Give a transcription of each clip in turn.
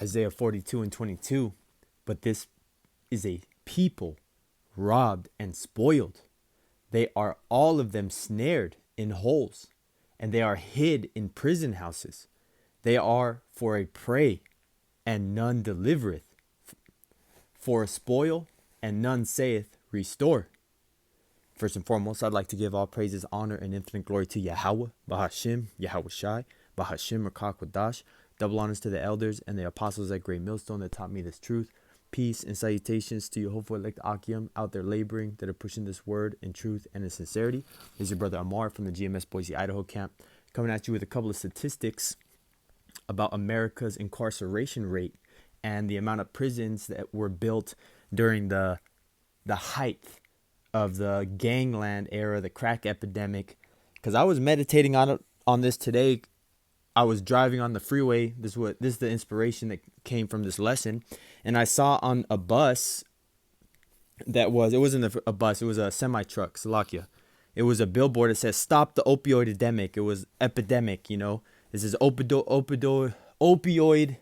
Isaiah 42:22. But this is a people robbed and spoiled. They are all of them snared in holes, and they are hid in prison houses. They are for a prey, and none delivereth, for a spoil, and none saith, restore. First and foremost, I'd like to give all praises, honor, and infinite glory to Yahweh, Bahashim, YAHAWASHI, Bahashim, Rakakwadash. Double honors to the elders and the apostles at Great Millstone that taught me this truth. Peace and salutations to you, hopefully elect Akim out there laboring, that are pushing this word in truth and in sincerity. This is your brother Amar from the GMS Boise, Idaho camp, coming at you with a couple of statistics about America's incarceration rate and the amount of prisons that were built during the height of the gangland era, the crack epidemic. Because I was meditating on this today. I was driving on the freeway. This is the inspiration that came from this lesson, and I saw on a bus it wasn't a bus, it was a semi truck, Salakia. It was a billboard that says "Stop the opioid epidemic." It was epidemic, This is opioid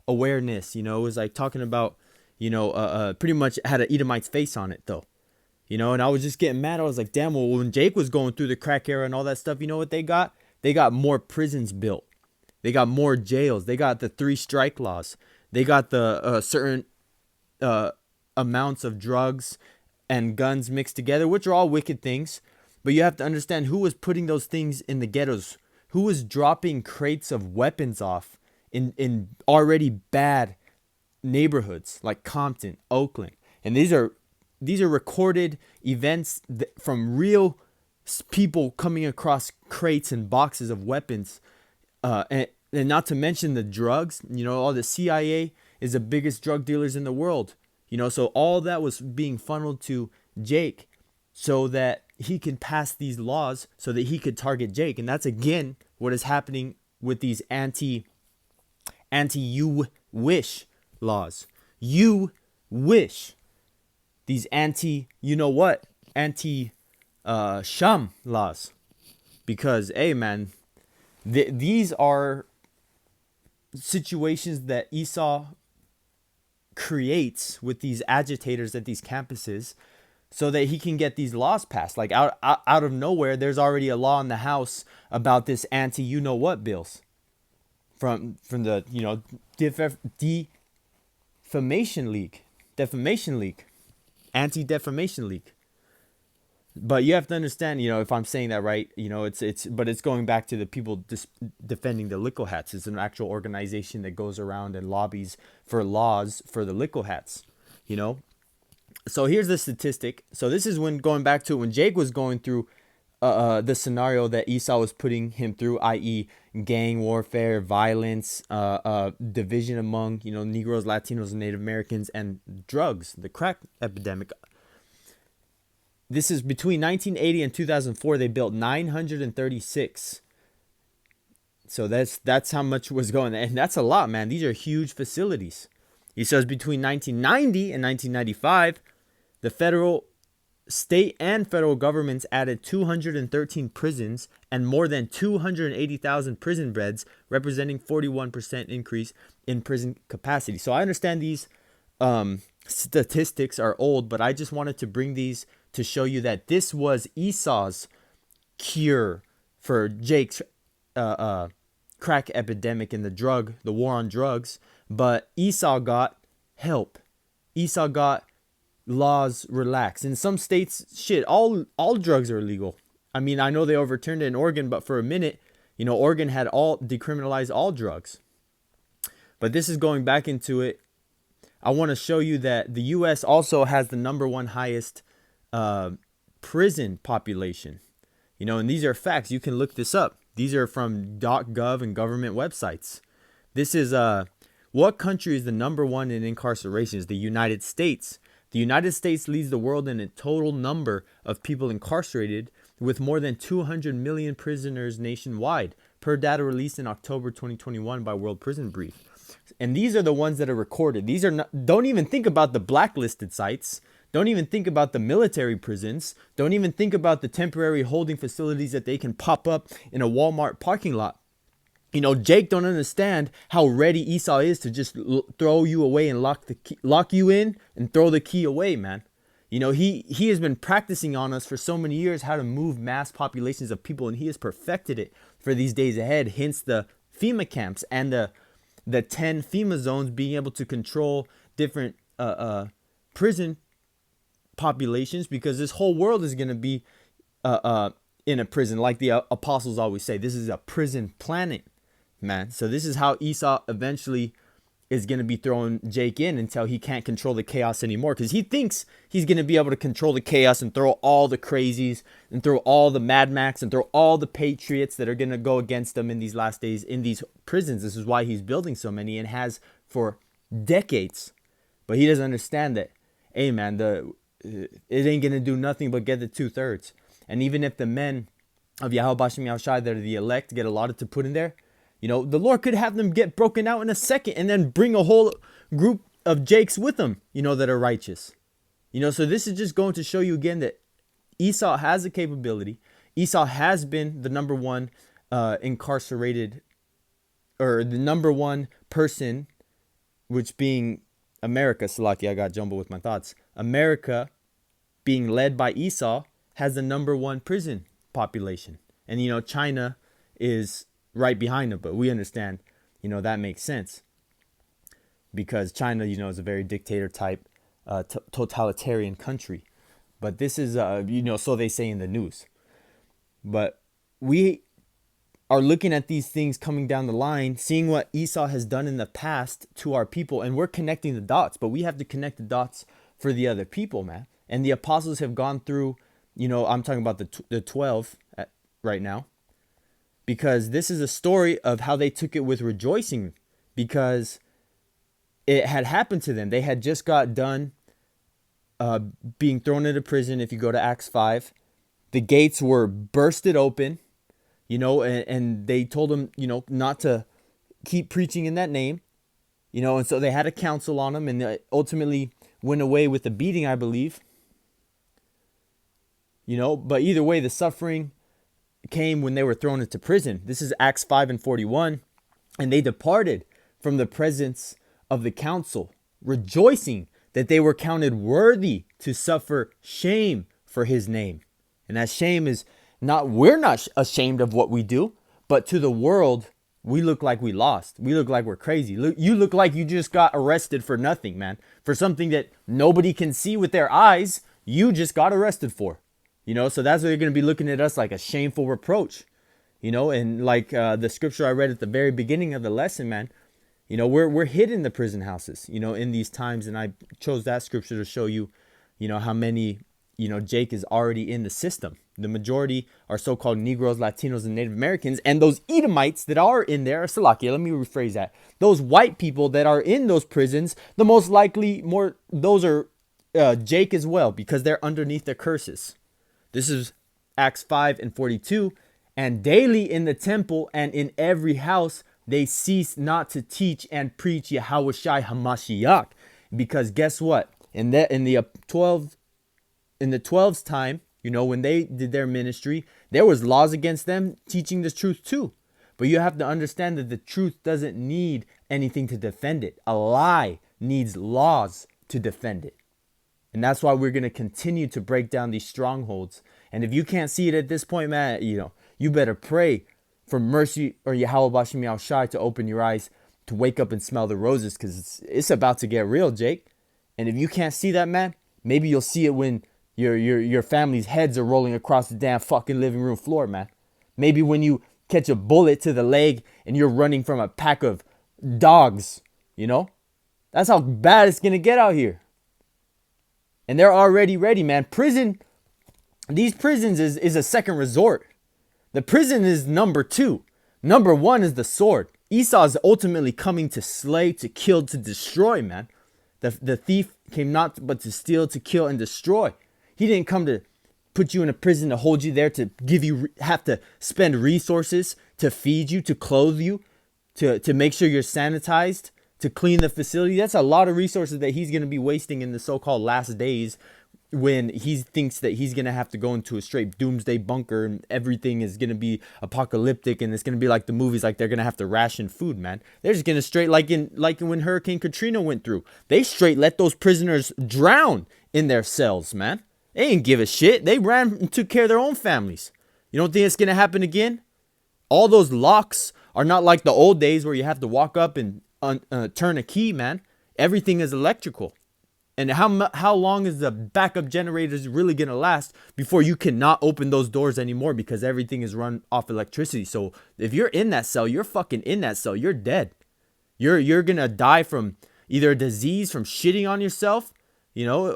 awareness. It was like talking about, pretty much had an Edomite's face on it though. And I was just getting mad. I was like, damn, well, when Jake was going through the crack era and all that stuff, you know what they got? They got more prisons built. They got more jails. They got the 3 strike laws. They got the certain amounts of drugs and guns mixed together, which are all wicked things. But you have to understand who was putting those things in the ghettos, who was dropping crates of weapons off in already bad neighborhoods like Compton, Oakland. And these are recorded events from real people coming across crates and boxes of weapons. And not to mention the drugs, all the CIA is the biggest drug dealers in the world, so all that was being funneled to Jake so that he can pass these laws so that he could target Jake. And that's again what is happening with these anti-you wish laws. You wish. These anti sham laws. Because, hey man, these are situations that Esau creates with these agitators at these campuses so that he can get these laws passed. Like out of nowhere, there's already a law in the House about this anti-you-know-what bills from the, Defamation League, Anti-Defamation League. But you have to understand, if I'm saying that right, it's going back to the people defending the Lickle Hats. It's an actual organization that goes around and lobbies for laws for the Lickle Hats, So here's the statistic. So this is going back to when Jake was going through the scenario that Esau was putting him through, i.e. gang warfare, violence, division among, Negroes, Latinos, and Native Americans, and drugs, the crack epidemic. This is between 1980 and 2004. They built 936. So that's how much was going. And that's a lot, man. These are huge facilities. He says between 1990 and 1995, the federal, state, and federal governments added 213 prisons and more than 280,000 prison beds, representing 41% increase in prison capacity. So I understand these statistics are old, but I just wanted to bring these to show you that this was Esau's cure for Jake's crack epidemic and the war on drugs. But Esau got help. Esau got laws relaxed. In some states, all drugs are illegal. I mean, I know they overturned it in Oregon, but for a minute, Oregon had decriminalized all drugs. But this is going back into it. I want to show you that the U.S. also has the number 1 highest prison population, and these are facts. You can look this up. These are from .gov and government websites. This is what country is the number 1 in incarcerations? The United States. The United States leads the world in a total number of people incarcerated, with more than 200 million prisoners nationwide, per data released in October 2021 by World Prison Brief. And these are the ones that are recorded. These are don't even think about the blacklisted sites. Don't even think about the military prisons. Don't even think about the temporary holding facilities that they can pop up in a Walmart parking lot. Jake don't understand how ready Esau is to just throw you away and lock you in and throw the key away, man. He has been practicing on us for so many years how to move mass populations of people, and he has perfected it for these days ahead. Hence the FEMA camps and the 10 FEMA zones being able to control different prison populations, because this whole world is going to be in a prison, like the apostles always say. This is a prison planet, man. So this is how Esau eventually is going to be throwing Jake in until he can't control the chaos anymore, because he thinks he's going to be able to control the chaos and throw all the crazies and throw all the Mad Max and throw all the patriots that are going to go against him in these last days in these prisons. This is why he's building so many and has for decades. But he doesn't understand that, hey man, it ain't going to do nothing but get the 2/3. And even if the men of YAHAWASHI HAMASHIYACH that are the elect get allotted to put in there, the Lord could have them get broken out in a second and then bring a whole group of Jakes with them, that are righteous. So this is just going to show you again that Esau has the capability. Esau has been the number one incarcerated, or the number one person, which being America. Salaki, I got jumbled with my thoughts. America, being led by Esau, has the number one prison population. And, China is right behind them, but we understand, that makes sense, because China, is a very dictator type, totalitarian country. But this is, so they say in the news. But we are looking at these things coming down the line, seeing what Esau has done in the past to our people, and we're connecting the dots. But we have to connect the dots for the other people, man. And the apostles have gone through, I'm talking about the 12 right now, because this is a story of how they took it with rejoicing, because it had happened to them. They had just got done being thrown into prison. If you go to Acts 5, the gates were bursted open, and they told them, not to keep preaching in that name, and so they had a council on them, and they ultimately went away with a beating, I believe. But either way, the suffering came when they were thrown into prison. This is Acts 5:41. And they departed from the presence of the council, rejoicing that they were counted worthy to suffer shame for his name. And that shame is we're not ashamed of what we do, but to the world, we look like we lost. We look like we're crazy. You look like you just got arrested for nothing, man. For something that nobody can see with their eyes, you just got arrested for. So that's why they're going to be looking at us like a shameful reproach, and like the scripture I read at the very beginning of the lesson, man, we're hid in the prison houses, in these times. And I chose that scripture to show you, how many, Jake is already in the system. The majority are so-called Negroes, Latinos, and Native Americans. And those Edomites that are in there, Salakia, let me rephrase that. Those white people that are in those prisons, the most likely those are Jake as well, because they're underneath the curses. This is Acts 5:42. And daily in the temple and in every house, they cease not to teach and preach YAHAWASHI HAMASHIYACH. Because guess what? In the 12's time, when they did their ministry, there was laws against them teaching the truth too. But you have to understand that the truth doesn't need anything to defend it. A lie needs laws to defend it. And that's why we're going to continue to break down these strongholds. And if you can't see it at this point, man, you better pray for mercy or YAHAWASHI HAMASHIYACH to open your eyes to wake up and smell the roses, because it's about to get real, Jake. And if you can't see that, man, maybe you'll see it when your family's heads are rolling across the damn fucking living room floor, man. Maybe when you catch a bullet to the leg and you're running from a pack of dogs, That's how bad it's going to get out here. And they're already ready, man. These prisons is a second resort. The prison is number 2. Number 1 is the sword. Esau is ultimately coming to slay, to kill, to destroy, man. The thief came not but to steal, to kill, and destroy. He didn't come to put you in a prison to hold you there, to have to spend resources to feed you, to clothe you, to make sure you're sanitized, to clean the facility. That's a lot of resources that he's going to be wasting in the so-called last days, when he thinks that he's gonna have to go into a straight doomsday bunker and everything is gonna be apocalyptic and it's gonna be like the movies, like they're gonna have to ration food, man. They're just gonna straight like when Hurricane Katrina went through. They straight let those prisoners drown in their cells, man. They didn't give a shit. They ran and took care of their own families. You don't think it's gonna happen again? All those locks are not like the old days where you have to walk up and turn a key, man. Everything is electrical. And how long is the backup generators really going to last before you cannot open those doors anymore because everything is run off electricity? So if you're in that cell, you're fucking in that cell. You're dead. You're going to die from either a disease, from shitting on yourself, you know,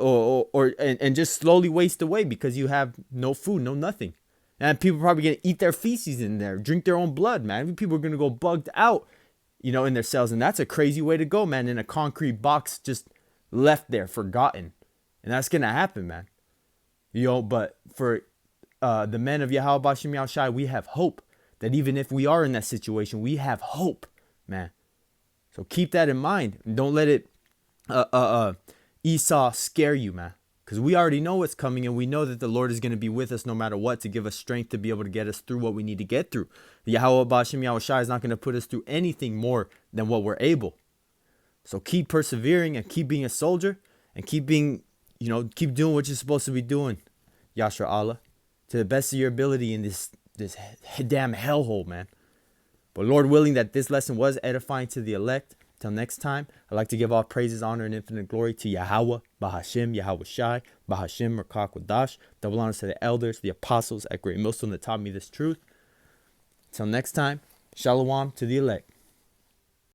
or just slowly waste away because you have no food, no nothing. And people are probably going to eat their feces in there, drink their own blood, man. People are going to go bugged out, you know, in their cells. And that's a crazy way to go, man, in a concrete box just left there, forgotten. And that's going to happen, man. You know, but for the men of YAHAWASHI HAMASHIYACH, we have hope that even if we are in that situation, we have hope, man. So keep that in mind. And don't let it Esau scare you, man. Because we already know what's coming, and we know that the Lord is going to be with us no matter what, to give us strength to be able to get us through what we need to get through. The YAHAWASHI HAMASHIYACH is not going to put us through anything more than what we're able. So keep persevering and keep being a soldier and keep being, you know, keep doing what you're supposed to be doing, Yashra Allah, to the best of your ability in this damn hellhole, man. But Lord willing that this lesson was edifying to the elect. Till next time, I'd like to give all praises, honor, and infinite glory to Yahweh, Bahashim, Yahawashi, Bahashim, Rakak Wadash. Double honors to the elders, the apostles at Great Millstone that taught me this truth. Till next time, Shalom to the elect.